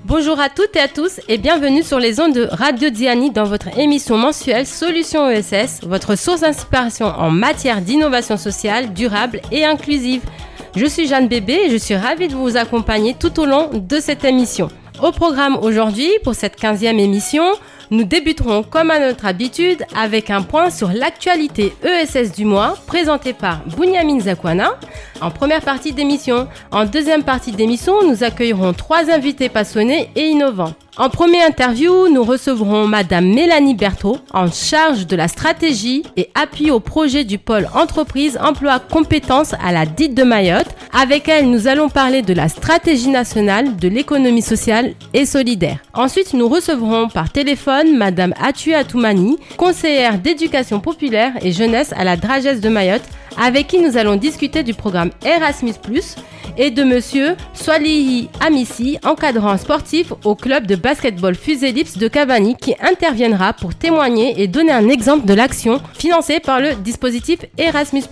Bonjour à toutes et à tous et bienvenue sur les ondes de Radio Diani dans votre émission mensuelle Solutions ESS, votre source d'inspiration en matière d'innovation sociale, durable et inclusive. Je suis Jeanne Bébé et je suis ravie de vous accompagner tout au long de cette émission. Au programme aujourd'hui, pour cette 15e émission, nous débuterons comme à notre habitude avec un point sur l'actualité ESS du mois présenté par Bunyamin Zakwana en première partie d'émission. En deuxième partie d'émission, nous accueillerons 3 invités passionnés et innovants. En première interview, nous recevrons Madame Mélanie Berthaud, en charge de la stratégie et appui au projet du pôle entreprise emploi compétences à la DIT de Mayotte. Avec elle, nous allons parler de la stratégie nationale de l'économie sociale et solidaire. Ensuite, nous recevrons par téléphone Madame Atue Atoumani, conseillère d'éducation populaire et jeunesse à la Dragesse de Mayotte, avec qui nous allons discuter du programme Erasmus+, et de Monsieur Swalihi Amissi, encadrant sportif au club de basketball Fuselips de Cavani, qui interviendra pour témoigner et donner un exemple de l'action financée par le dispositif Erasmus+.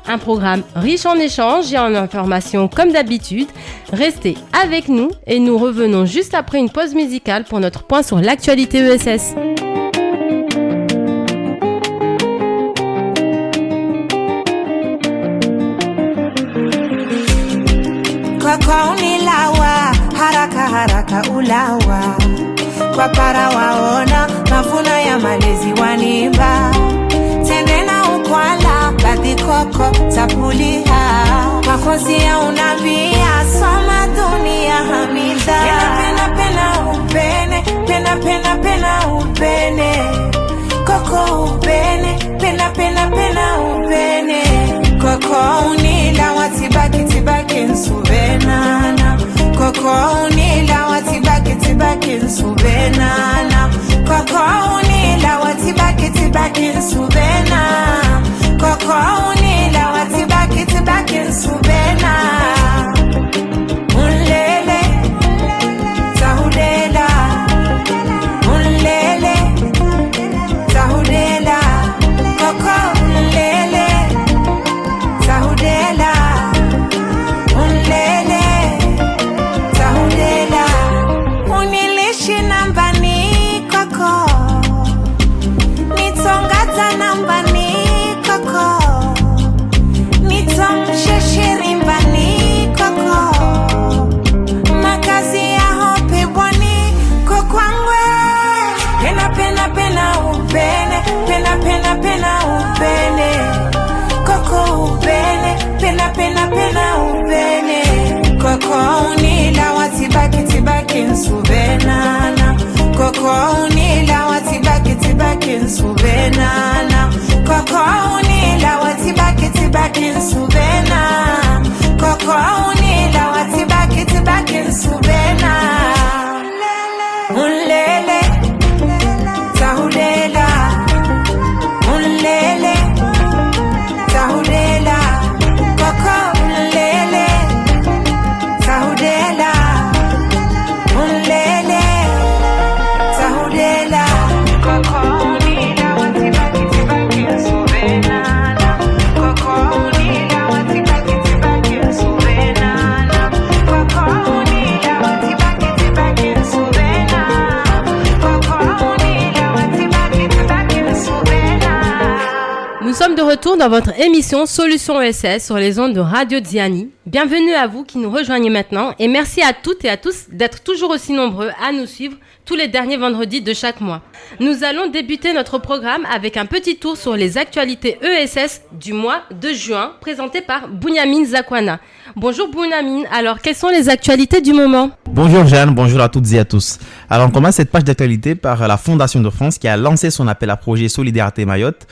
Un programme riche en échanges et en informations comme d'habitude. Restez avec nous et nous revenons juste après une pause musicale pour notre point sur l'actualité ESS. Kwa unilawa, haraka haraka ulawa. Kwa para waona, mafuna ya malezi wanimba. Tendena ukwala, badi koko tapuliha. Kwa kozi ya unabia, soma dunia hamida. Pena upene, pena upene. Koko upene, pena upene. Koko unila watibaki nsubenana. Koko unila watibaki nsubenana. Koko unila watibaki nsubena. Koko unila watibaki nsubena. Unlele tahulela. Unlele tahulela. Koko unlele tahudela. Unlele tahudela. Unilishi nambani koko. Nitongata nambani koko. Nitomsheshiri mbani koko. Makazi ya hope bwani kokwangwe. Pena upene. Pena upene. Koko upene. Pena upene. Koko unila watibaki nsubenana. Koko unila watibaki nsubenana. Koko unila watibaki nsubena. Koko unila watibaki nsubena. Unlele tahulela. Unlele tahulela. Koko unlele tahudela. Unlele tahudela. Koko unila watibaki nsubenana. Koko unila watibaki nsubenana. Koko unila watibaki nsubena. Koko unila watibaki nsubena. Nous sommes de retour dans votre émission Solutions ESS sur les ondes de Radio Diani. Bienvenue à vous qui nous rejoignez maintenant et merci à toutes et à tous d'être toujours aussi nombreux à nous suivre tous les derniers vendredis de chaque mois. Nous allons débuter notre programme avec un petit tour sur les actualités ESS du mois de juin présenté par Bunyamin Zakwana. Bonjour Bunyamin, alors quelles sont les actualités du moment ? Bonjour Jeanne, bonjour à toutes et à tous. Alors on commence cette page d'actualité par la Fondation de France qui a lancé son appel à projet Solidarité Mayotte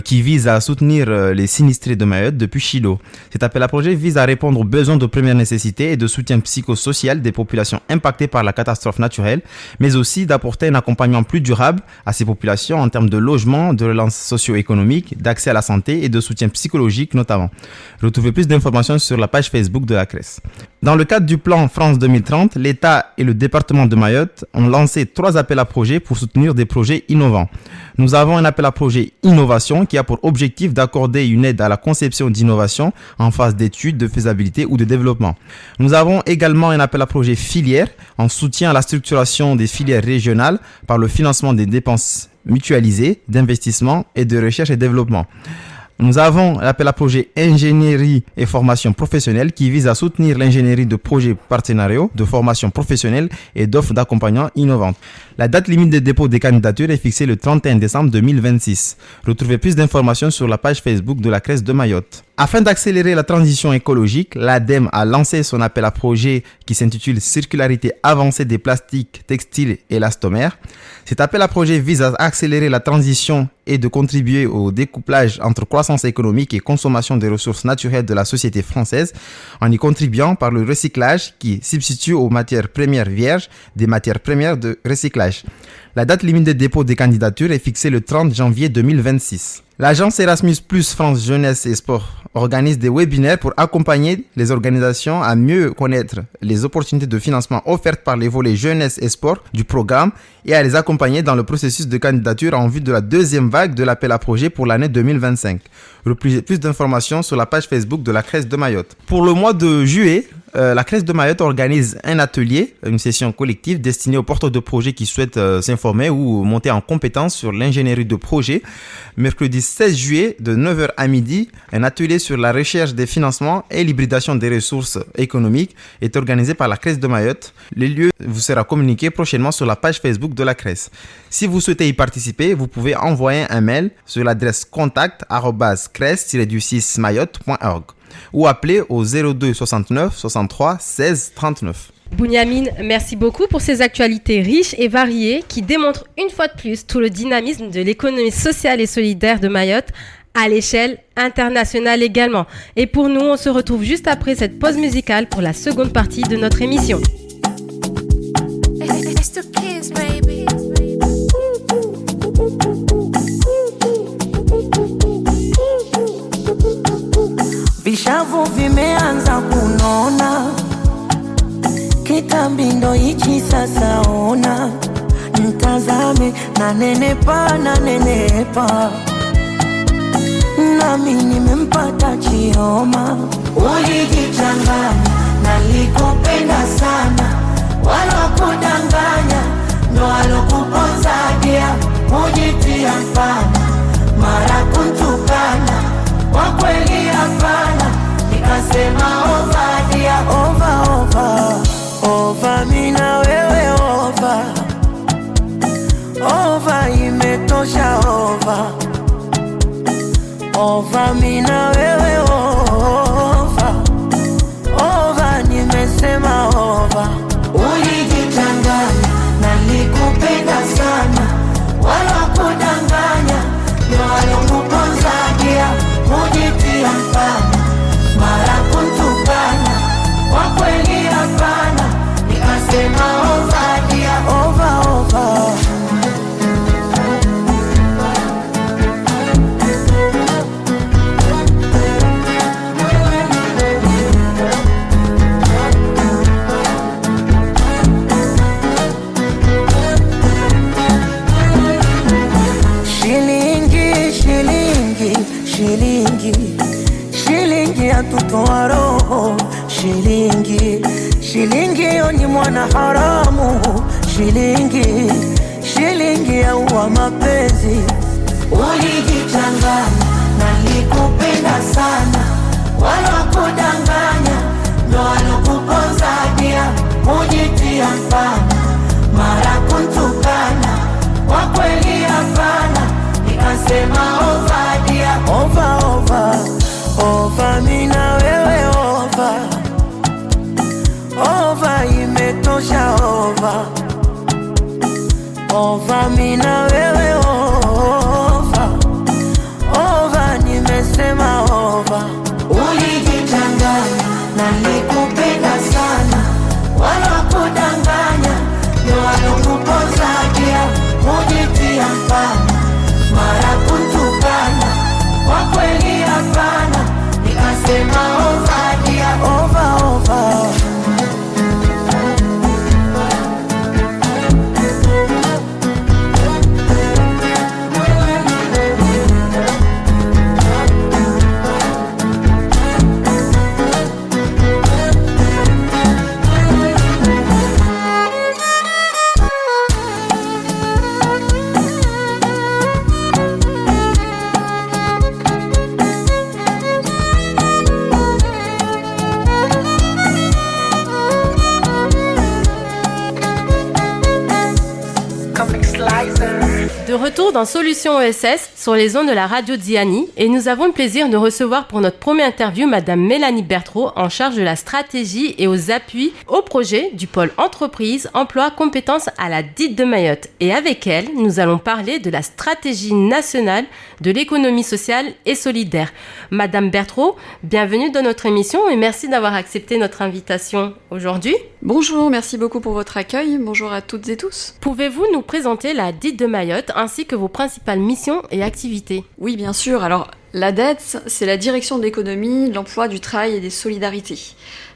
qui vise à soutenir les sinistrés de Mayotte depuis Chilo. Cet appel à projet vise à répondre aux besoins de première nécessité et de soutien psychosocial des populations impactées par la catastrophe naturelle, mais aussi d'apporter un accompagnement plus durable à ces populations en termes de logement, de relance socio-économique, d'accès à la santé et de soutien psychologique notamment. Retrouvez plus d'informations sur la page Facebook de la CRES. Dans le cadre du plan France 2030, l'État et le département de Mayotte ont lancé 3 appels à projets pour soutenir des projets innovants. Nous avons un appel à projet innovation qui a pour objectif d'accorder une aide à la conception d'innovation en phase d'étude, de faisabilité ou de développement. Nous avons également un appel à projet filière en soutien à la structuration des filières régionales par le financement des dépenses mutualisées, d'investissement et de recherche et développement. Nous avons l'appel à projet ingénierie et formation professionnelle qui vise à soutenir l'ingénierie de projets partenariaux, de formation professionnelle et d'offres d'accompagnement innovantes. La date limite de dépôt des candidatures est fixée le 31 décembre 2026. Retrouvez plus d'informations sur la page Facebook de la CRES de Mayotte. Afin d'accélérer la transition écologique, l'ADEME a lancé son appel à projet qui s'intitule Circularité avancée des plastiques, textiles et élastomères. Cet appel à projet vise à accélérer la transition et de contribuer au découplage entre croissance économique et consommation des ressources naturelles de la société française en y contribuant par le recyclage qui substitue aux matières premières vierges des matières premières de recyclage. La date limite de dépôt des candidatures est fixée le 30 janvier 2026. L'agence Erasmus Plus France Jeunesse et Sport organise des webinaires pour accompagner les organisations à mieux connaître les opportunités de financement offertes par les volets jeunesse et sport du programme et à les accompagner dans le processus de candidature en vue de la deuxième vague de l'appel à projet pour l'année 2025. Retrouvez plus d'informations sur la page Facebook de la CRES de Mayotte. Pour le mois de juillet, la CRES de Mayotte organise un atelier, une session collective destinée aux porteurs de projets qui souhaitent s'informer ou monter en compétence sur l'ingénierie de projet. Mercredi 16 juillet, de 9h à midi, un atelier sur la recherche des financements et l'hybridation des ressources économiques est organisé par la CRES de Mayotte. Les lieux vous sera communiqué prochainement sur la page Facebook de la CRES. Si vous souhaitez y participer, vous pouvez envoyer un mail sur l'adresse contact@cres-mayotte.org ou appeler au 02 69 63 16 39. Bouniamine, merci beaucoup pour ces actualités riches et variées qui démontrent une fois de plus tout le dynamisme de l'économie sociale et solidaire de Mayotte à l'échelle internationale également. Et pour nous, on se retrouve juste après cette pause musicale pour la seconde partie de notre émission. It's the kids, baby. Vishavu vimeanza kunona, kitambi ndo hichi sasa ona, mtazame nanenepa, nami nimempata Chioma. Ulijichanganya, nalikupenda sana, walokudanganya ndo walokuponzadia, ujitia mfana, mara kuntukana, kwa kweli hapana, nikasema ovadia. Ova mina wewe ova imetosha ova mina wewe ova nimesema ova. Ulijichanganya, nalikupenda sana, walokudanganya ndo walokuponzadia, ujitia mfana, mara kuntukana, kwa kweli hapana, nikasema ovadia. Shilingi yatutoa roho, shilingi yo ni mwana haramu, shilingi yaua mapenzi. Ulijichanganya, nalikupenda sana, walokudanganya ndo walokuponzadia, ujitia mfana, mara kuntukana, kwa kweli hapana, nikasema ovadia. Ova mina wewe ova imetosha ova mina wewe ova nimesema ova. Ulijichanganya, nalikupenda sana, walokudanganya ndo walokuponzadia, ujitia mfana, mara kuntukana, kwa kweli hapana, nikasema ovadia. De retour dans Solutions ESS sur les ondes de la radio Diani et nous avons le plaisir de recevoir pour notre première interview Madame Mélanie Bertraud en charge de la stratégie et aux appuis au projet du pôle entreprise, emploi, compétences à la DIT de Mayotte. Et avec elle, nous allons parler de la stratégie nationale de l'économie sociale et solidaire. Madame Bertraud, bienvenue dans notre émission et merci d'avoir accepté notre invitation aujourd'hui. Bonjour, merci beaucoup pour votre accueil. Bonjour à toutes et tous. Pouvez-vous nous présenter la DIT de Mayotte ainsi que vos principales missions et activités? Oui, bien sûr. Alors, la DETS, c'est la direction de l'économie, de l'emploi, du travail et des solidarités.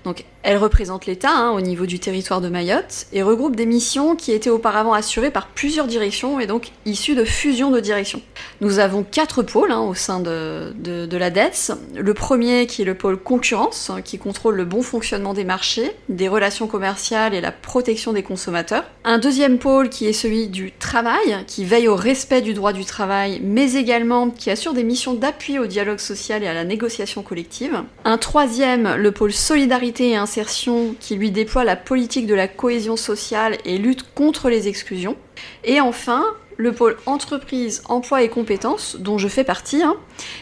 Donc, elle représente l'État au niveau du territoire de Mayotte et regroupe des missions qui étaient auparavant assurées par plusieurs directions et donc issues de fusions de directions. Nous avons 4 pôles au sein de la DETS. Le premier qui est le pôle concurrence, qui contrôle le bon fonctionnement des marchés, des relations commerciales et la protection des consommateurs. Un deuxième pôle qui est celui du travail, qui veille au respect du droit du travail, mais également qui assure des missions d'appui au dialogue social et à la négociation collective. Un troisième, le pôle solidarité et insertion, qui lui déploie la politique de la cohésion sociale et lutte contre les exclusions. Et enfin, le pôle entreprise, emploi et compétences, dont je fais partie,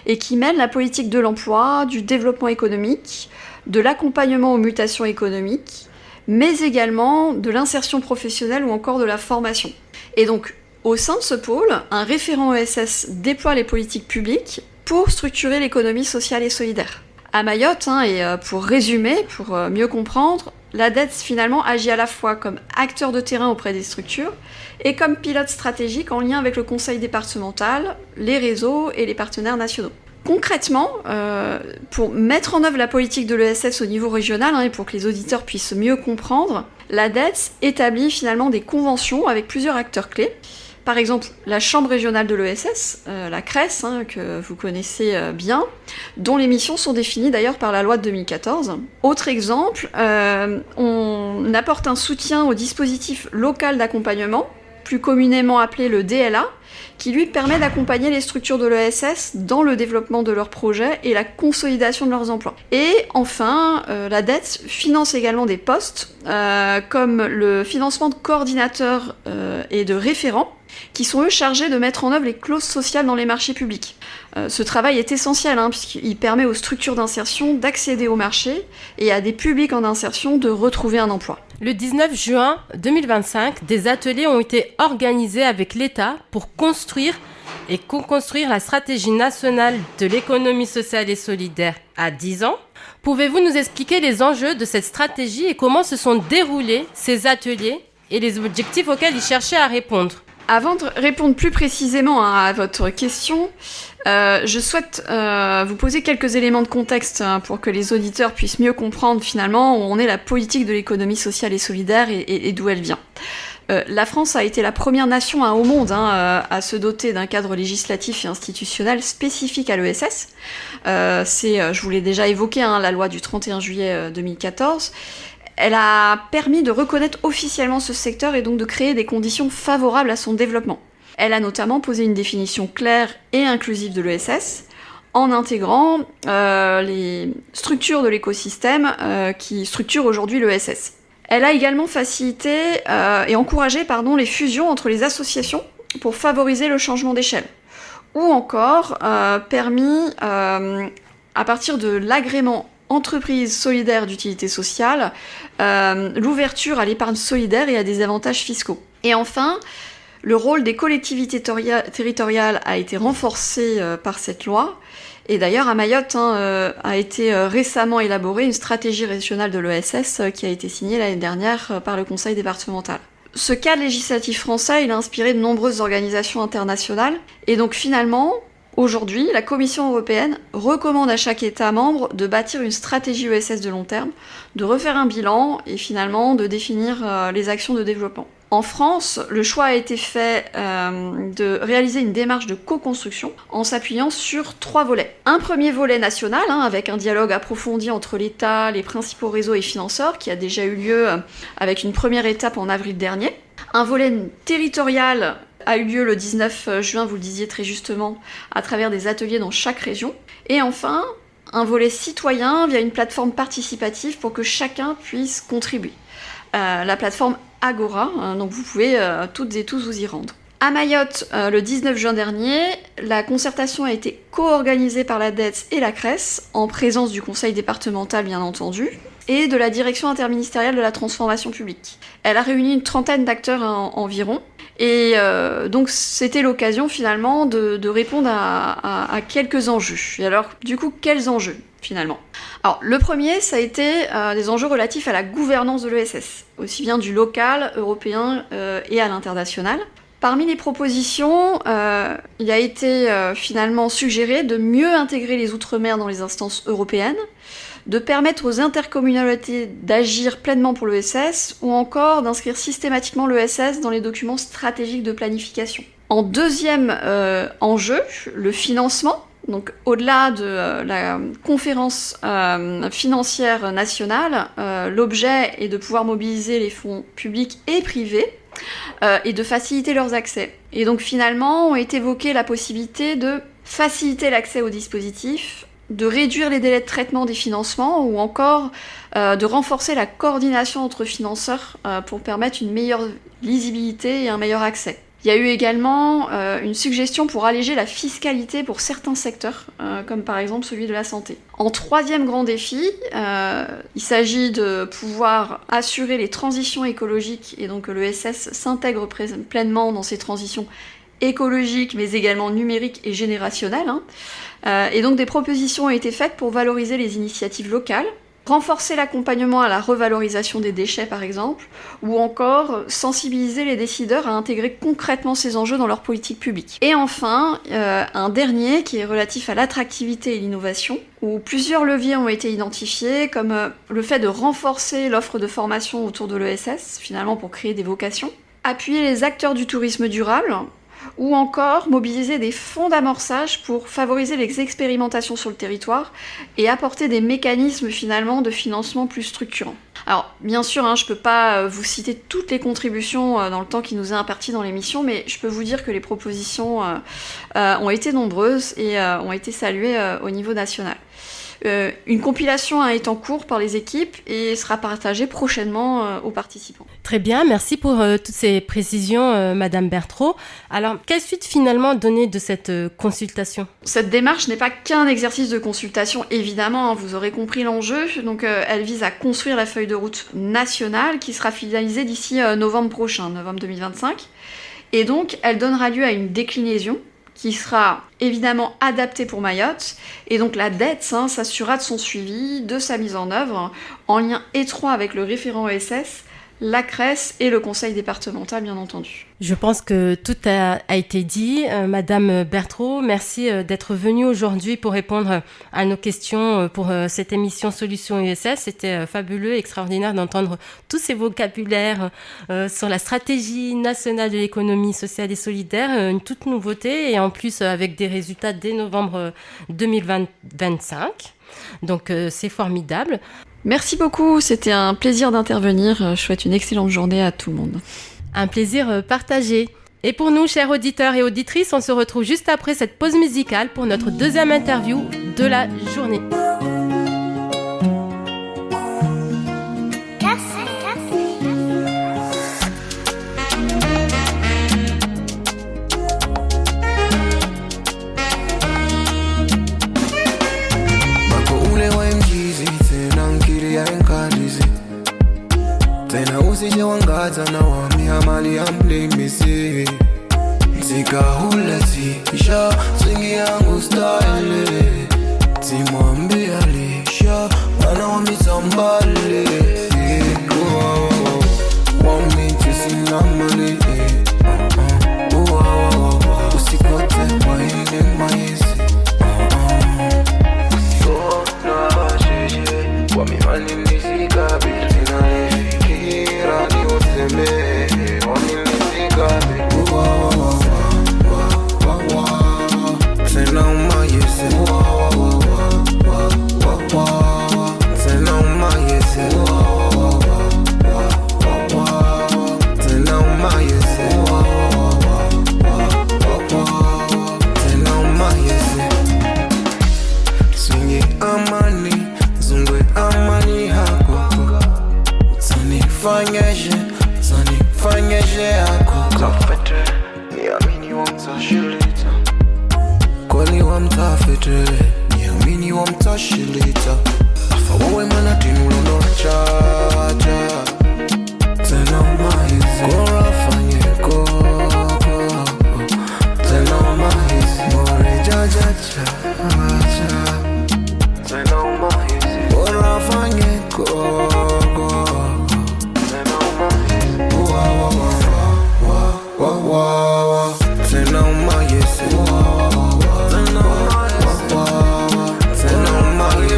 et qui mène la politique de l'emploi, du développement économique, de l'accompagnement aux mutations économiques, mais également de l'insertion professionnelle ou encore de la formation. Et donc, au sein de ce pôle, un référent ESS déploie les politiques publiques pour structurer l'économie sociale et solidaire. À Mayotte, et pour résumer, pour mieux comprendre, la DETS finalement agit à la fois comme acteur de terrain auprès des structures et comme pilote stratégique en lien avec le conseil départemental, les réseaux et les partenaires nationaux. Concrètement, pour mettre en œuvre la politique de l'ESS au niveau régional et pour que les auditeurs puissent mieux comprendre, la DETS établit finalement des conventions avec plusieurs acteurs clés. Par exemple, la Chambre régionale de l'ESS, la CRES, que vous connaissez bien, dont les missions sont définies d'ailleurs par la loi de 2014. Autre exemple, on apporte un soutien au dispositif local d'accompagnement, plus communément appelé le DLA, qui lui permet d'accompagner les structures de l'ESS dans le développement de leurs projets et la consolidation de leurs emplois. Et enfin, la DETS finance également des postes, comme le financement de coordinateurs et de référents, qui sont eux chargés de mettre en œuvre les clauses sociales dans les marchés publics. Ce travail est essentiel, puisqu'il permet aux structures d'insertion d'accéder au marché et à des publics en insertion de retrouver un emploi. Le 19 juin 2025, des ateliers ont été organisés avec l'État pour construire et co-construire la stratégie nationale de l'économie sociale et solidaire à 10 ans. Pouvez-vous nous expliquer les enjeux de cette stratégie et comment se sont déroulés ces ateliers et les objectifs auxquels ils cherchaient à répondre? Avant de répondre plus précisément à votre question, je souhaite vous poser quelques éléments de contexte pour que les auditeurs puissent mieux comprendre finalement où en est la politique de l'économie sociale et solidaire et d'où elle vient. La France a été la première nation au monde à se doter d'un cadre législatif et institutionnel spécifique à l'ESS. Je vous l'ai déjà évoqué, la loi du 31 juillet 2014. Elle a permis de reconnaître officiellement ce secteur et donc de créer des conditions favorables à son développement. Elle a notamment posé une définition claire et inclusive de l'ESS, en intégrant les structures de l'écosystème qui structurent aujourd'hui l'ESS. Elle a également facilité et encouragé les fusions entre les associations pour favoriser le changement d'échelle, ou encore permis, à partir de l'agrément entreprise solidaire d'utilité sociale, l'ouverture à l'épargne solidaire et à des avantages fiscaux. Et enfin, le rôle des collectivités territoriales a été renforcé par cette loi. Et d'ailleurs, à Mayotte, a été récemment élaborée une stratégie régionale de l'ESS qui a été signée l'année dernière par le conseil départemental. Ce cadre législatif français, il a inspiré de nombreuses organisations internationales. Et donc finalement, aujourd'hui, la Commission européenne recommande à chaque État membre de bâtir une stratégie ESS de long terme, de refaire un bilan et finalement de définir les actions de développement. En France, le choix a été fait de réaliser une démarche de co-construction en s'appuyant sur 3 volets. Un premier volet national, avec un dialogue approfondi entre l'État, les principaux réseaux et financeurs, qui a déjà eu lieu avec une première étape en avril dernier. Un volet territorial a eu lieu le 19 juin, vous le disiez très justement, à travers des ateliers dans chaque région. Et enfin, un volet citoyen via une plateforme participative pour que chacun puisse contribuer. La plateforme Agora, donc vous pouvez toutes et tous vous y rendre. À Mayotte, le 19 juin dernier, la concertation a été co-organisée par la DETS et la CRES, en présence du conseil départemental bien entendu, et de la direction interministérielle de la transformation publique. Elle a réuni une trentaine d'acteurs environ, et donc c'était l'occasion finalement de répondre à quelques enjeux. Et alors, du coup, quels enjeux finalement ? Alors, le premier, ça a été des enjeux relatifs à la gouvernance de l'ESS, aussi bien du local, européen et à l'international. Parmi les propositions, il a été finalement suggéré de mieux intégrer les Outre-mer dans les instances européennes, de permettre aux intercommunalités d'agir pleinement pour l'ESS, ou encore d'inscrire systématiquement l'ESS dans les documents stratégiques de planification. En deuxième enjeu, le financement. Donc, au-delà de la conférence financière nationale, l'objet est de pouvoir mobiliser les fonds publics et privés et de faciliter leurs accès. Et donc, finalement, on a évoqué la possibilité de faciliter l'accès au dispositif, de réduire les délais de traitement des financements ou encore de renforcer la coordination entre financeurs pour permettre une meilleure lisibilité et un meilleur accès. Il y a eu également une suggestion pour alléger la fiscalité pour certains secteurs, comme par exemple celui de la santé. En troisième grand défi, il s'agit de pouvoir assurer les transitions écologiques et donc que l'ESS s'intègre pleinement dans ces transitions écologiques, mais également numériques et générationnelles. Et donc des propositions ont été faites pour valoriser les initiatives locales, renforcer l'accompagnement à la revalorisation des déchets par exemple, ou encore sensibiliser les décideurs à intégrer concrètement ces enjeux dans leur politique publique. Et enfin, un dernier qui est relatif à l'attractivité et l'innovation, où plusieurs leviers ont été identifiés, comme le fait de renforcer l'offre de formation autour de l'ESS, finalement pour créer des vocations, appuyer les acteurs du tourisme durable, ou encore mobiliser des fonds d'amorçage pour favoriser les expérimentations sur le territoire et apporter des mécanismes finalement de financement plus structurants. Alors bien sûr, je ne peux pas vous citer toutes les contributions dans le temps qui nous est imparti dans l'émission, mais je peux vous dire que les propositions ont été nombreuses et ont été saluées au niveau national. Une compilation est en cours par les équipes et sera partagée prochainement aux participants. Très bien, merci pour toutes ces précisions, Madame Bertraud. Alors, quelle suite finalement donner de cette consultation ? Cette démarche n'est pas qu'un exercice de consultation, évidemment, vous aurez compris l'enjeu. Donc, elle vise à construire la feuille de route nationale qui sera finalisée d'ici novembre prochain, novembre 2025. Et donc, elle donnera lieu à une déclinaison qui sera évidemment adaptée pour Mayotte, et donc la DETS s'assurera de son suivi, de sa mise en œuvre, en lien étroit avec le référent ESS, la CRES et le conseil départemental, bien entendu. Je pense que tout a été dit. Madame Bertraud, merci d'être venue aujourd'hui pour répondre à nos questions pour cette émission Solutions ESS. C'était fabuleux, extraordinaire d'entendre tous ces vocabulaires sur la stratégie nationale de l'économie sociale et solidaire, une toute nouveauté, et en plus avec des résultats dès novembre 2025. Donc c'est formidable. Merci beaucoup, c'était un plaisir d'intervenir. Je souhaite une excellente journée à tout le monde. Un plaisir partagé. Et pour nous, chers auditeurs et auditrices, on se retrouve juste après cette pause musicale pour notre deuxième interview de la journée. Tena usije wangaza na wamia mali amlimisi Zika huleti isha swingi yangu style Timwambi alisha wana wamitambale Wami tisina mali Usikote maine maisi Wami mani nisika bitina Rani useme, wami nisika Tena umayese Tena umayese Tena umayese Tena umayese Swingi amani, zungwe amani hako Fanyeje yako Kafete, wamtafete niamini wamtashilita afawawe manatinu chacha tena umaizi kora fanye koko tena umaizi more jajacha tena umaizi kora fanye koko tena umaizi wa tena umaizi tena umaizi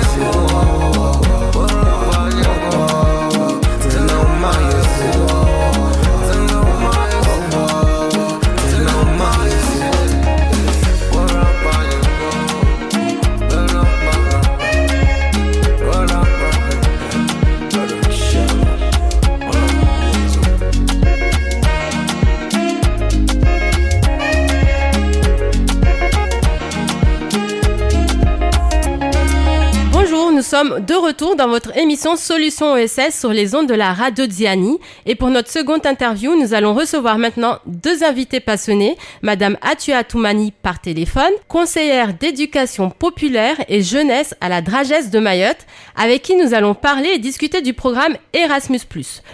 Bonjour, nous sommes de retour dans votre émission Solutions ESS sur les ondes de la radio Diani. Et pour notre seconde interview, nous allons recevoir maintenant deux invités passionnés. Madame Atua Toumani par téléphone, conseillère d'éducation populaire et jeunesse à la Dragesse de Mayotte, avec qui nous allons parler et discuter du programme Erasmus+.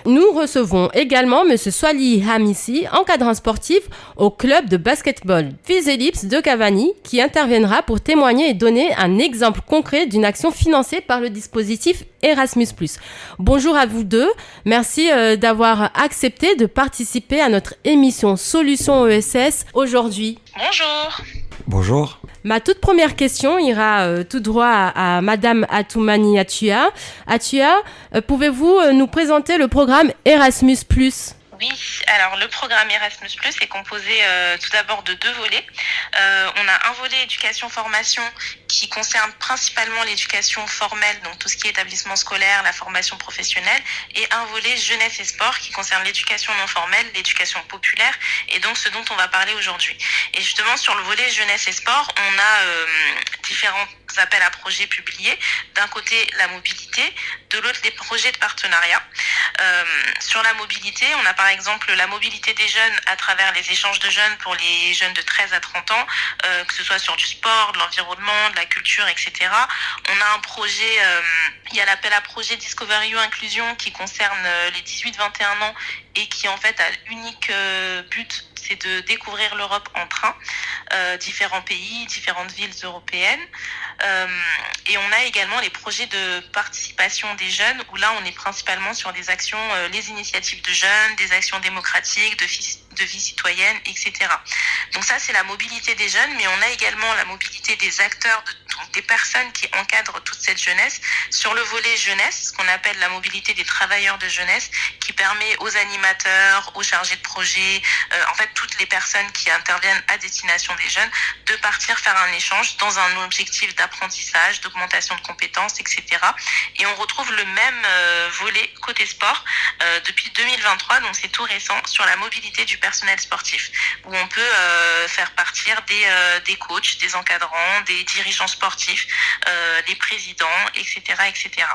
Nous recevons également Monsieur Swali Hamissi, encadrant sportif au club de basketball Physelips de Cavani, qui interviendra pour témoigner et donner un exemple concret d'une action financée par le dispositif Erasmus+. Bonjour à vous deux. Merci d'avoir accepté de participer à notre émission Solutions ESS aujourd'hui. Bonjour. Bonjour. Ma toute première question ira tout droit à Madame Atoumani Atua. Atua, pouvez-vous nous présenter le programme Erasmus+? Oui, alors le programme Erasmus+, est composé tout d'abord de deux volets. On a un volet éducation-formation qui concerne principalement l'éducation formelle, donc tout ce qui est établissement scolaire, la formation professionnelle, et un volet jeunesse et sport qui concerne l'éducation non formelle, l'éducation populaire, et donc ce dont on va parler aujourd'hui. Et justement, sur le volet jeunesse et sport, on a différents appels à projets publiés. D'un côté, la mobilité, de l'autre, les projets de partenariat. Sur la mobilité, on a par exemple la mobilité des jeunes à travers les échanges de jeunes pour les jeunes de 13 à 30 ans, que ce soit sur du sport, de l'environnement, de la culture, etc. On a un projet, il y a l'appel à projet Discover You Inclusion qui concerne les 18-21 ans et qui en fait a l'unique but, c'est de découvrir l'Europe en train, différents pays, différentes villes européennes. Et on a également les projets de participation des jeunes, où là on est principalement sur des actions, les initiatives de jeunes, des actions démocratiques, de vie citoyenne, etc. Donc ça c'est la mobilité des jeunes, mais on a également la mobilité des acteurs, donc des personnes qui encadrent toute cette jeunesse. Sur le volet jeunesse, ce qu'on appelle la mobilité des travailleurs de jeunesse, qui permet aux animateurs, aux chargés de projet, en fait toutes les personnes qui interviennent à destination des jeunes, de partir faire un échange dans un objectif d'apprentissage, d'augmentation de compétences, etc. Et on retrouve le même volet côté sport depuis 2023, donc c'est tout récent, sur la mobilité du personnel sportif, où on peut faire partir des coachs, des encadrants, des dirigeants sportifs, des présidents, etc. etc.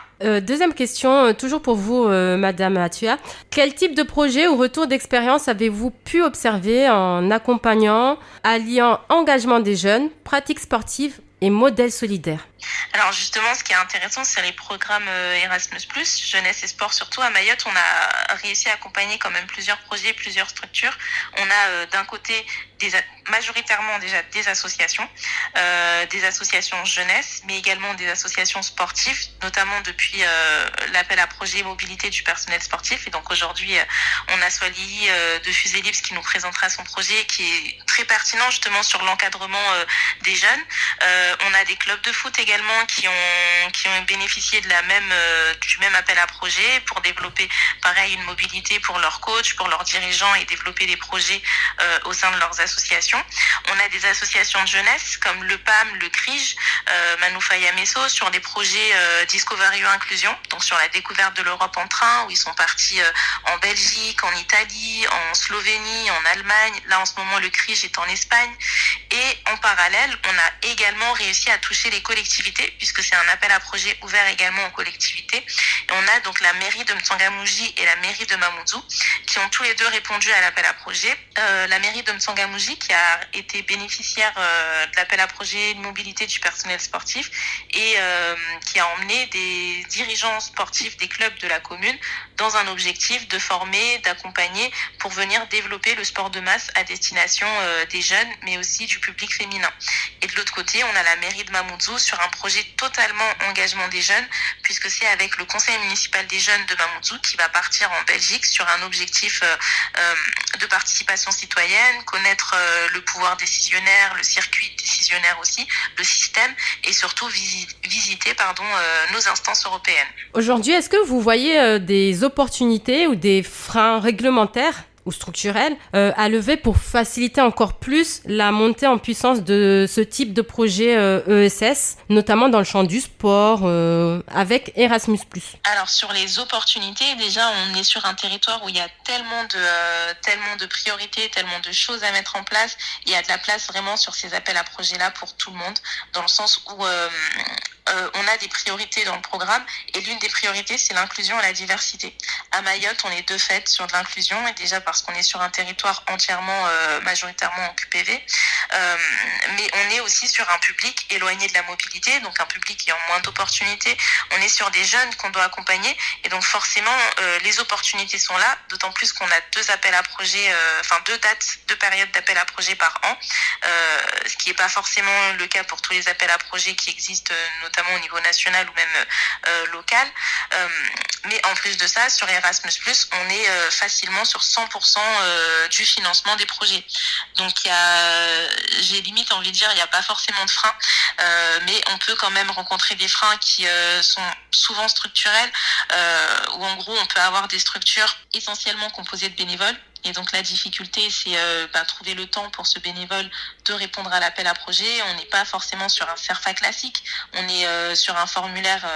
Deuxième question, toujours pour vous, Madame Atua. Quel type de projet ou retour d'expérience avez-vous pu observer en accompagnant, alliant engagement des jeunes, pratiques sportives et modèles solidaires? Alors justement, ce qui est intéressant, c'est les programmes Erasmus+, jeunesse et sport. Surtout à Mayotte, on a réussi à accompagner quand même plusieurs projets, plusieurs structures. On a d'un côté majoritairement déjà des associations jeunesse, mais également des associations sportives, notamment depuis l'appel à projet mobilité du personnel sportif. Et donc aujourd'hui, on a Swali de Physelips qui nous présentera son projet, qui est très pertinent justement sur l'encadrement des jeunes. On a des clubs de foot également qui ont bénéficié de du même appel à projet pour développer pareil une mobilité pour leurs coachs, pour leurs dirigeants et développer des projets au sein de leurs associations. On a des associations de jeunesse comme le PAM, le CRIJ, Manoufa Yamesso sur des projets Discover You Inclusion, donc sur la découverte de l'Europe en train, où ils sont partis en Belgique, en Italie, en Slovénie, en Allemagne. Là en ce moment le CRIJ est en Espagne. Et en parallèle, on a également réussi à toucher les collectivités, puisque c'est un appel à projet ouvert également aux collectivités. Et on a donc la mairie de Mtsangamouji et la mairie de Mamoudzou qui ont tous les deux répondu à l'appel à projet. La mairie de Mtsangamouji qui a été bénéficiaire de l'appel à projet de mobilité du personnel sportif et qui a emmené des dirigeants sportifs des clubs de la commune dans un objectif de former, d'accompagner pour venir développer le sport de masse à destination des jeunes, mais aussi du public féminin. Et de l'autre côté, on a la mairie de Mamoudzou sur un projet totalement engagement des jeunes, puisque c'est avec le conseil municipal des jeunes de Mamoudzou qui va partir en Belgique sur un objectif de participation citoyenne, connaître le pouvoir décisionnaire, le circuit décisionnaire aussi, le système, et surtout visiter nos instances européennes. Aujourd'hui, est-ce que vous voyez des opportunités ou des freins réglementaires ou structurels à lever pour faciliter encore plus la montée en puissance de ce type de projet ESS, notamment dans le champ du sport, avec Erasmus+. Alors sur les opportunités, déjà on est sur un territoire où il y a tellement de priorités, tellement de choses à mettre en place. Il y a de la place vraiment sur ces appels à projets-là pour tout le monde, dans le sens où on a des priorités dans le programme et l'une des priorités c'est l'inclusion et la diversité. À Mayotte, on est de fait sur de l'inclusion et déjà parce qu'on est sur un territoire entièrement majoritairement en QPV, mais on est aussi sur un public éloigné de la mobilité, donc un public qui a moins d'opportunités. On est sur des jeunes qu'on doit accompagner et donc forcément les opportunités sont là, d'autant plus qu'on a deux périodes d'appel à projet par an, ce qui n'est pas forcément le cas pour tous les appels à projet qui existent notamment au niveau national ou même local. Mais en plus de ça, sur Erasmus+, on est facilement sur 100% du financement des projets. Donc j'ai limite envie de dire, il n'y a pas forcément de frein, mais on peut quand même rencontrer des freins qui sont souvent structurels, où en gros on peut avoir des structures essentiellement composées de bénévoles. Et donc la difficulté, c'est trouver le temps pour ce bénévole de répondre à l'appel à projet. On n'est pas forcément sur un CERFA classique, on est sur un formulaire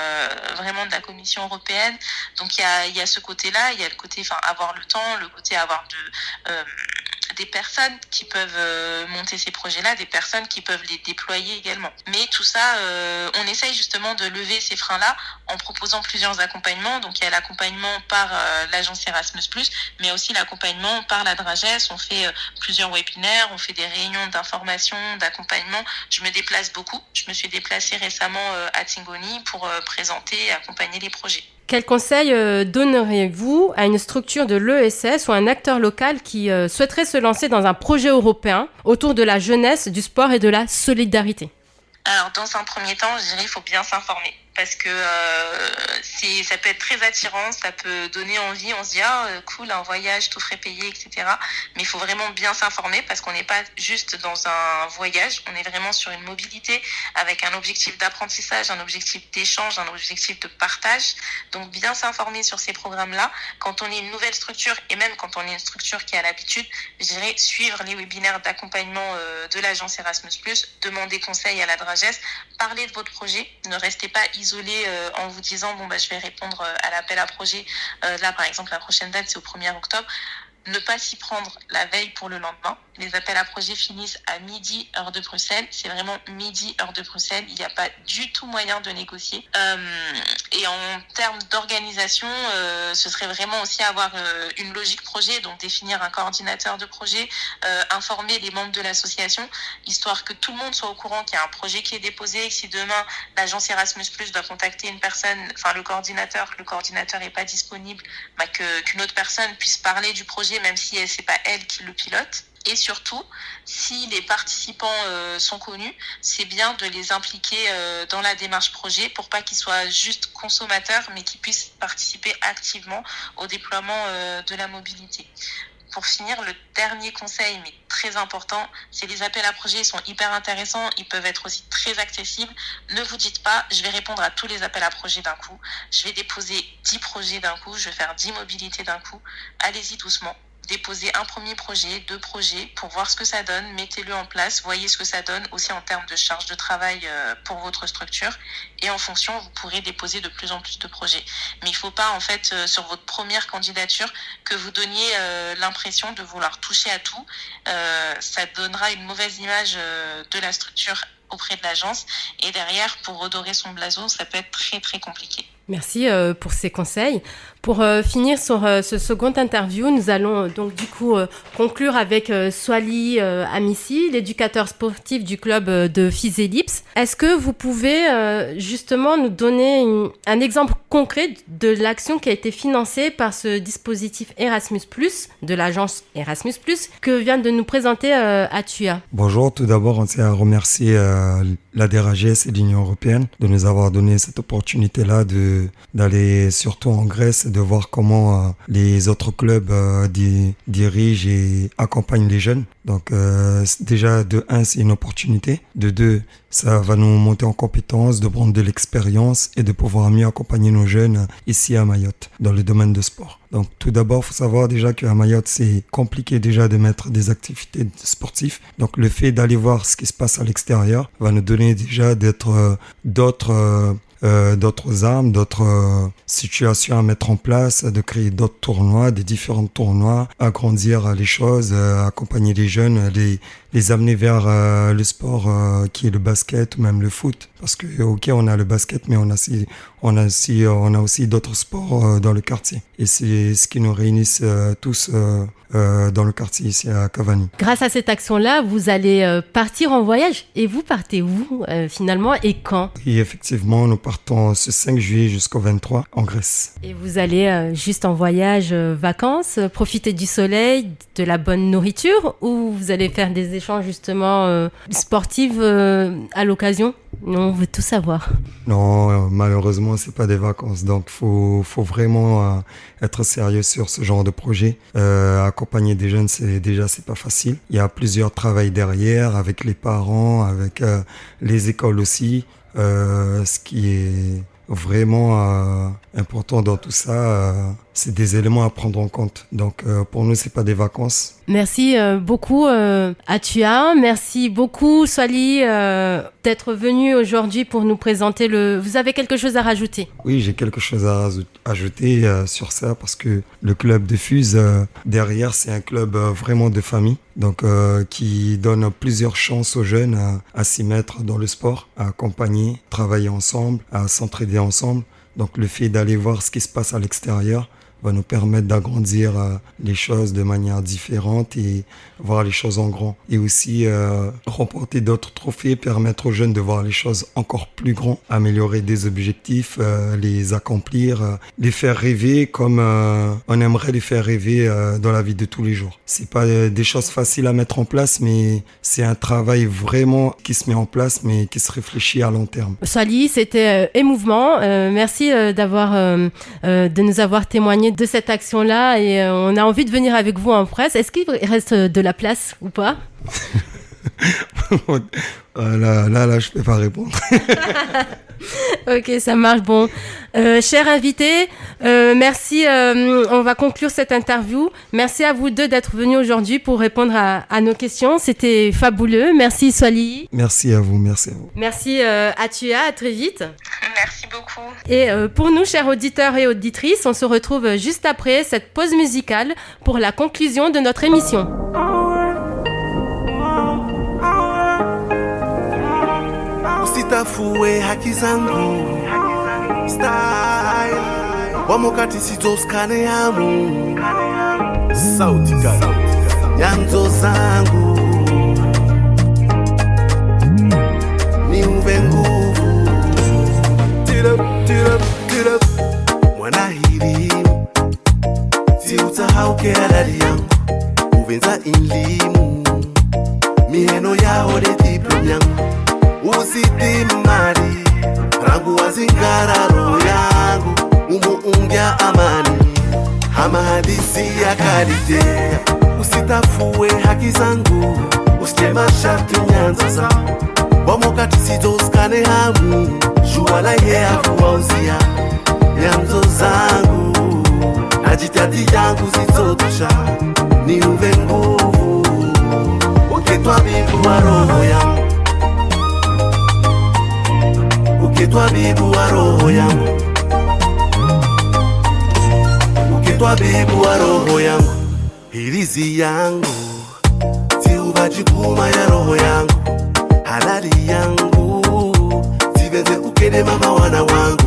vraiment de la Commission européenne. Donc il y a ce côté-là, il y a le côté avoir le temps, le côté avoir des personnes qui peuvent monter ces projets-là, des personnes qui peuvent les déployer également. Mais tout ça, on essaye justement de lever ces freins-là en proposant plusieurs accompagnements. Donc il y a l'accompagnement par l'agence Erasmus+, mais aussi l'accompagnement par la Dragès. On fait plusieurs webinaires, on fait des réunions d'information, d'accompagnement. Je me déplace beaucoup. Je me suis déplacée récemment à Tingoni pour présenter et accompagner les projets. Quel conseil donneriez-vous à une structure de l'ESS ou un acteur local qui souhaiterait se lancer dans un projet européen autour de la jeunesse, du sport et de la solidarité ? Alors, dans un premier temps, je dirais qu'il faut bien s'informer. Parce que ça peut être très attirant, ça peut donner envie, on se dit cool, un voyage, tout frais payé, etc. Mais il faut vraiment bien s'informer parce qu'on n'est pas juste dans un voyage, on est vraiment sur une mobilité avec un objectif d'apprentissage, un objectif d'échange, un objectif de partage. Donc bien s'informer sur ces programmes-là. Quand on est une nouvelle structure et même quand on est une structure qui a l'habitude, je dirais suivre les webinaires d'accompagnement de l'agence Erasmus+, demander conseil à la Dragès, parler de votre projet, ne restez pas isolé en vous disant je vais répondre à l'appel à projet. Là par exemple la prochaine date c'est au 1er octobre. Ne pas s'y prendre la veille pour le lendemain. Les appels à projets finissent à midi, heure de Bruxelles. C'est vraiment midi, heure de Bruxelles. Il n'y a pas du tout moyen de négocier. Et en termes d'organisation, ce serait vraiment aussi avoir une logique projet, donc définir un coordinateur de projet, informer les membres de l'association, histoire que tout le monde soit au courant qu'il y a un projet qui est déposé, que si demain l'agence Erasmus+ doit contacter une personne, le coordinateur n'est pas disponible, qu'une autre personne puisse parler du projet même si c'est pas elle qui le pilote. Et surtout, si les participants sont connus, c'est bien de les impliquer dans la démarche projet pour pas qu'ils soient juste consommateurs, mais qu'ils puissent participer activement au déploiement de la mobilité. Pour finir, le dernier conseil, mais très important, c'est les appels à projets, ils sont hyper intéressants, ils peuvent être aussi très accessibles. Ne vous dites pas, je vais répondre à tous les appels à projets d'un coup, je vais déposer 10 projets d'un coup, je vais faire 10 mobilités d'un coup. Allez-y doucement. déposez un premier projet, 2 projets pour voir ce que ça donne, mettez-le en place, voyez ce que ça donne aussi en termes de charge de travail pour votre structure et en fonction, vous pourrez déposer de plus en plus de projets. Mais il ne faut pas en fait sur votre première candidature que vous donniez l'impression de vouloir toucher à tout. Ça donnera une mauvaise image de la structure auprès de l'agence et derrière, pour redorer son blason, ça peut être très très compliqué. Merci pour ces conseils. Pour finir sur ce second interview, nous allons donc du coup conclure avec Swali Amissi, l'éducateur sportif du club de Physélips. Est-ce que vous pouvez justement nous donner un exemple concret de l'action qui a été financée par ce dispositif Erasmus+, de l'agence Erasmus+, que vient de nous présenter Atua? Bonjour, tout d'abord on tient à remercier la DRAGS et l'Union Européenne de nous avoir donné cette opportunité-là d'aller surtout en Grèce, de voir comment les autres clubs dirigent et accompagnent les jeunes. Donc déjà de 1, c'est une opportunité. De 2, ça va nous monter en compétences, de prendre de l'expérience et de pouvoir mieux accompagner nos jeunes ici à Mayotte dans le domaine de sport. Donc tout d'abord, il faut savoir déjà qu'à Mayotte, c'est compliqué déjà de mettre des activités sportives. Donc le fait d'aller voir ce qui se passe à l'extérieur va nous donner déjà d'autres armes, d'autres situations à mettre en place, de créer d'autres tournois, des différents tournois, agrandir les choses, accompagner les jeunes, les amener vers le sport qui est le basket ou même le foot. Parce que ok, on a le basket, mais on a aussi d'autres sports dans le quartier. Et c'est ce qui nous réunit tous dans le quartier ici à Cavani. Grâce à cette action-là, vous allez partir en voyage. Et vous partez où finalement et quand? Et effectivement, nous partons ce 5 juillet jusqu'au 23 en Grèce. Et vous allez juste en voyage, vacances, profiter du soleil, de la bonne nourriture, ou vous allez faire des échanges justement sportifs à l'occasion? Non, on veut tout savoir. Non, malheureusement, c'est pas des vacances. Donc, faut vraiment être sérieux sur ce genre de projet. Accompagner des jeunes, c'est pas facile. Il y a plusieurs travails derrière, avec les parents, avec les écoles aussi. Ce qui est vraiment important dans tout ça, c'est des éléments à prendre en compte. Donc pour nous, c'est pas des vacances. Merci beaucoup Atua, merci beaucoup Swali d'être venu aujourd'hui pour nous présenter Vous avez quelque chose à rajouter? Oui, j'ai quelque chose à ajouter sur ça parce que le club de Fuse, derrière, c'est un club vraiment de famille. Donc qui donne plusieurs chances aux jeunes à s'y mettre dans le sport, à accompagner, travailler ensemble, à s'entraider ensemble. Donc le fait d'aller voir ce qui se passe à l'extérieur va nous permettre d'agrandir les choses de manière différente et voir les choses en grand. Et aussi remporter d'autres trophées, permettre aux jeunes de voir les choses encore plus grands, améliorer des objectifs, les accomplir, les faire rêver comme on aimerait les faire rêver dans la vie de tous les jours. C'est pas des choses faciles à mettre en place, mais c'est un travail vraiment qui se met en place, mais qui se réfléchit à long terme. Swali, c'était émouvant. Merci de nous avoir témoigné de cette action-là et on a envie de venir avec vous en presse. Est-ce qu'il reste de la place ou pas? Là, je peux pas répondre. Ok, ça marche. Bon, chers invités, merci. On va conclure cette interview. Merci à vous deux d'être venus aujourd'hui pour répondre à nos questions. C'était fabuleux. Merci Swali. Merci à vous. Merci Atua. À très vite. Merci beaucoup. Et pour nous, chers auditeurs et auditrices, on se retrouve juste après cette pause musicale pour la conclusion de notre émission. Usitafue haki zangu style wamokati sitoskane hamu sauti nyanzo zangu niuve nguvu tirap mwana hilimu siutahauke halali yangu uvenza inlimu mieno yao de diplom yangu usitimari rangu wazingara roho yangu umuungia amani hama hadisi ya karite usitafue haki zangu usije masharti nyanza zangu wamokati sitoskane hamu juala ye akuwauzia nyanzo zangu na jitati yangu zitotosha niuve nguvu, ukitwa bibu wa roho yangu, ukitwa bibu wa roho yangu, ukitwa bibu wa roho yangu, hirizi yangu, tiuva jukuma ya roho yangu, halali yangu, tiveze ukede mama wana wangu,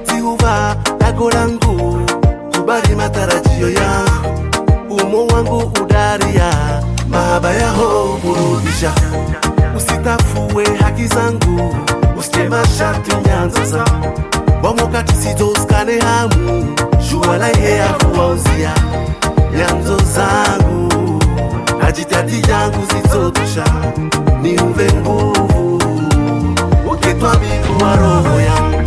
tiuva dago langu, kubali matarajio yangu, umo wangu udaria, mahaba yaho burudisha, usitafue haki zangu, usite masharti nyanza zangu, wamokati sitoskane hamu, shuwala ya kuwauzia nyanzo zangu, ajitati yangu zitotosha, niuve nguvu, ukitwa bibu wa roho yangu,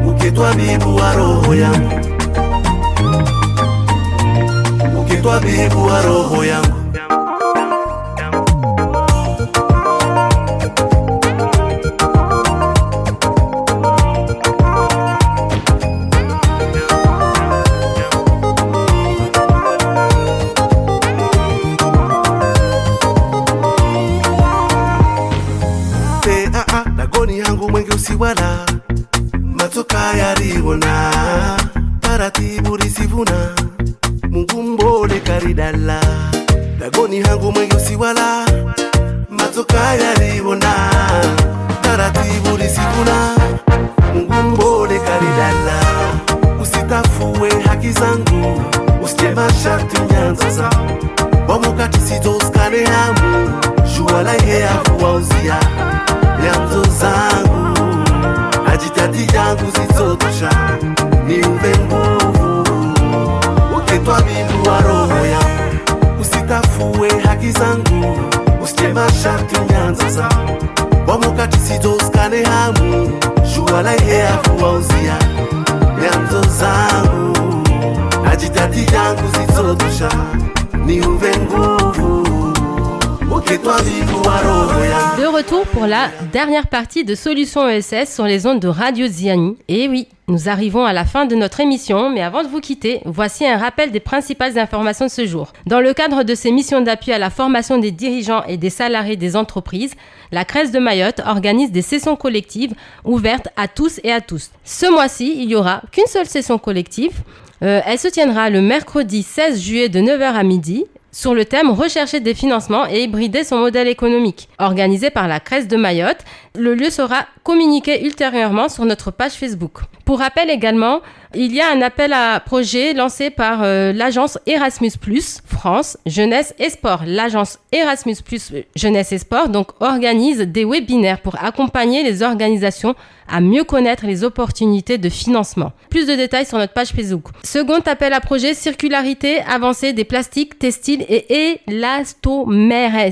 ukitwa bibu wa roho yangu, ukitwa bibu wa roho yangu. Dagoni yangu mwenge usiwala, matoka yariona, taratibu risivuna, Mungu mbole karidala. Dagoni yangu mwenge usiwala, matoka yariona, taratibu risivuna, Mungu mbole karidala. Usitafue haki zangu, usite masharti nyanza zangu, wamokati sitoskane hamu, shuwala ya kuwauzia nyanzo zangu, ajitati yangu zitotosha, niuve nguvu, ukitwa bibu wa roho yangu, usitafue haki zangu, usite masharti nyanza zangu, wamokati sitoskane hamu, shuwala ya kuwauzia nyanzo zangu, ajitati yangu zitotosha, niuve nguvu, ukitwa bibu wa roho yangu. De retour pour la dernière partie de Solutions ESS sur les ondes de Radio Ziani. Et oui, nous arrivons à la fin de notre émission, mais avant de vous quitter, voici un rappel des principales informations de ce jour. Dans le cadre de ses missions d'appui à la formation des dirigeants et des salariés des entreprises, la CRES de Mayotte organise des sessions collectives ouvertes à tous et à tous. Ce mois-ci, il n'y aura qu'une seule session collective. Elle se tiendra le mercredi 16 juillet de 9h à midi. Sur le thème « Rechercher des financements et hybrider son modèle économique », organisé par la CRES de Mayotte. Le lieu sera communiqué ultérieurement sur notre page Facebook. Pour rappel également, il y a un appel à projet lancé par l'agence Erasmus+, France, Jeunesse et Sport. L'agence Erasmus+, Jeunesse et Sport donc, organise des webinaires pour accompagner les organisations à mieux connaître les opportunités de financement. Plus de détails sur notre page Facebook. Second appel à projet, circularité avancée des plastiques, textiles et élastomères.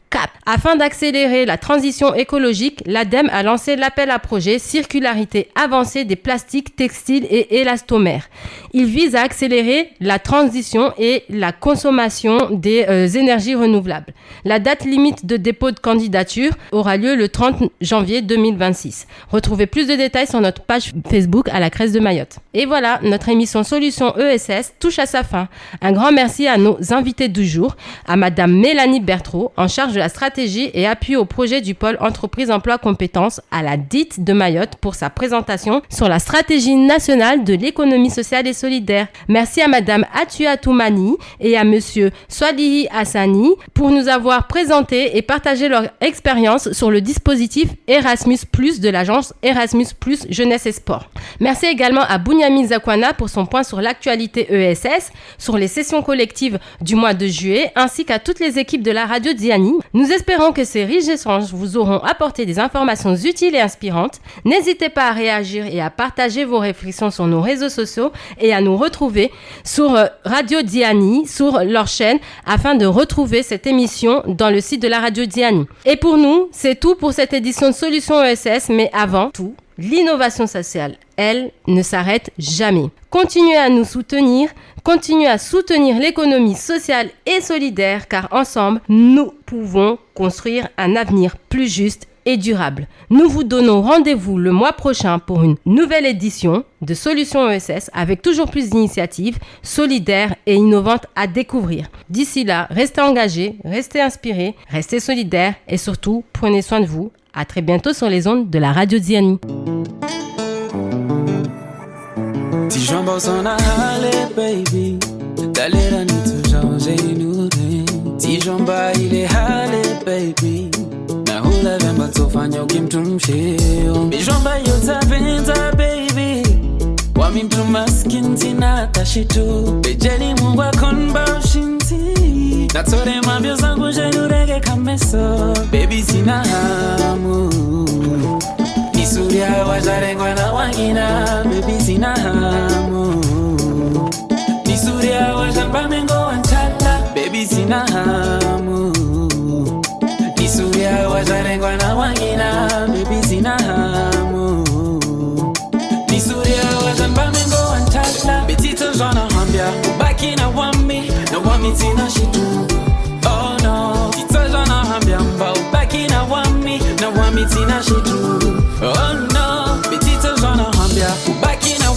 CAP. Afin d'accélérer la transition écologique, l'ADEME a lancé l'appel à projet Circularité avancée des plastiques, textiles et élastomères. Il vise à accélérer la transition et la consommation des énergies renouvelables. La date limite de dépôt de candidature aura lieu le 30 janvier 2026. Retrouvez plus de détails sur notre page Facebook à la CRES de Mayotte. Et voilà, notre émission Solutions ESS touche à sa fin. Un grand merci à nos invités du jour, à Madame Mélanie Bertraud, en charge de la stratégie et appui au projet du pôle entreprise emploi compétences à la DIT de Mayotte pour sa présentation sur la stratégie nationale de l'économie sociale et solidaire. Merci à Madame Atua Toumani et à Monsieur Swalihi Hassani pour nous avoir présenté et partagé leur expérience sur le dispositif Erasmus+, de l'agence Erasmus+, Jeunesse et Sport. Merci également à Bounyami Zakwana pour son point sur l'actualité ESS, sur les sessions collectives du mois de juillet, ainsi qu'à toutes les équipes de la radio Diani. Nous espérons que ces riches échanges vous auront apporté des informations utiles et inspirantes. N'hésitez pas à réagir et à partager vos réflexions sur nos réseaux sociaux et à nous retrouver sur Radio Diani, sur leur chaîne, afin de retrouver cette émission dans le site de la radio Diani. Et pour nous, c'est tout pour cette édition de Solutions ESS, mais avant tout, l'innovation sociale, elle, ne s'arrête jamais. Continuez à nous soutenir, continuez à soutenir l'économie sociale et solidaire, car ensemble, nous pouvons construire un avenir plus juste et durable. Nous vous donnons rendez-vous le mois prochain pour une nouvelle édition de Solutions ESS avec toujours plus d'initiatives solidaires et innovantes à découvrir. D'ici là, restez engagés, restez inspirés, restez solidaires et surtout, prenez soin de vous. À très bientôt sur les ondes de la Radio Diani. Si j'embosse en aller, baby, d'aller la nuit tout changer nous deux. Si j'embosse il est allé, baby, na hula vemba tofanya ukimtumshio. Mi j'embosse yo tapenda, baby, wami mtu maskini tina tashitu. Bejeli mungu akonba ushinti, natore mambio zangu jenurege kameso. Baby sina hamu, Nisuria wajarengwa na wangina, baby sina hamu. Nisuria wajamba mengo wanchala, baby sina hamu. Nisuria wajarengwa na wangina, baby sina hamu. Nisuria wajamba mengo wanchala, betito jana hambia, ubaki na wami tina shitu. Oh no, tito jana hambia mba, ubaki na wami tina shitu. Oh no, betito jana hambia, ubaki na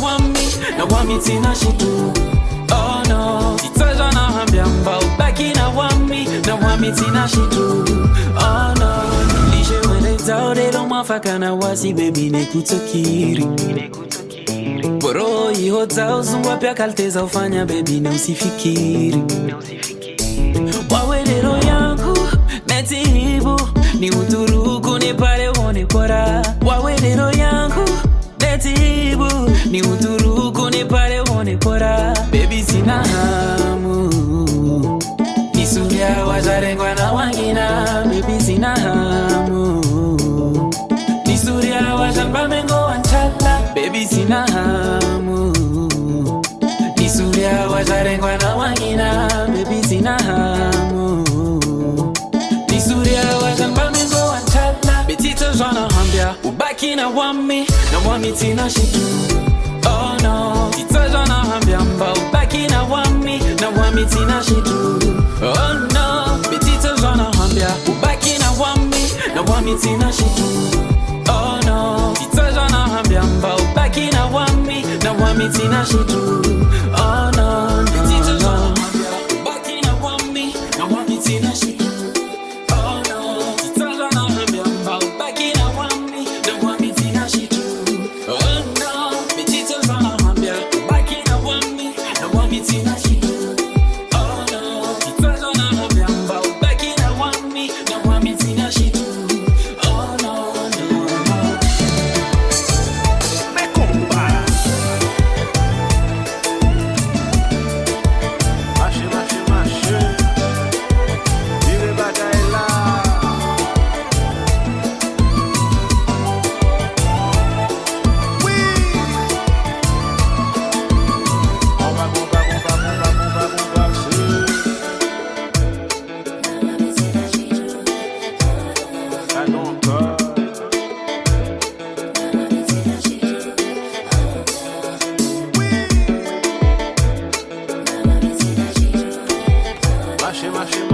wami tina shitu. Oh no, tito jana hambia mba, ubaki na wami tina shitu. Oh no, nilishe wele zaure lo mafaka na wasi baby nekutokiri. Boro iho zao zungwa pia kalteza ufanya baby na usifikiri. Wawelero yangu neti hibu ni uturuku ni pale uone bora. Wawelero yangu neti hibu ni uturuku ni pale uone bora. Baby sina hamu, nisuria wajarengwa na wangina. Baby sina hamu, nisuria wajamba mengo wanchala. Baby sina hamu, nisuria wajarengwa na wangina. Baby sina hamu, nisuria wajamba mengo wanchala. Betito jana hambia, ubaki na wami tina shitu. Oh no, tito jana hambia mba, ubaki na wami tina shitu. Oh no, betito jana hambia, ubaki na wami tina shitu. Oh no, tito jana hambia mba, ubaki na wami tina shitu. Oh no, betito jana hambia, ubaki na wami tina shitu. Oh no, tito jana hambia mba, ubaki na wami tina shitu. Oh no, betito jana hambia, ubaki na wami tina shitu. Oh no, tito jana hambia mba, ubaki na wami tina shitu. Oh no, no. Me compara. Mache. Vive bataille. Oui. On va. Ah non, encore. Mache.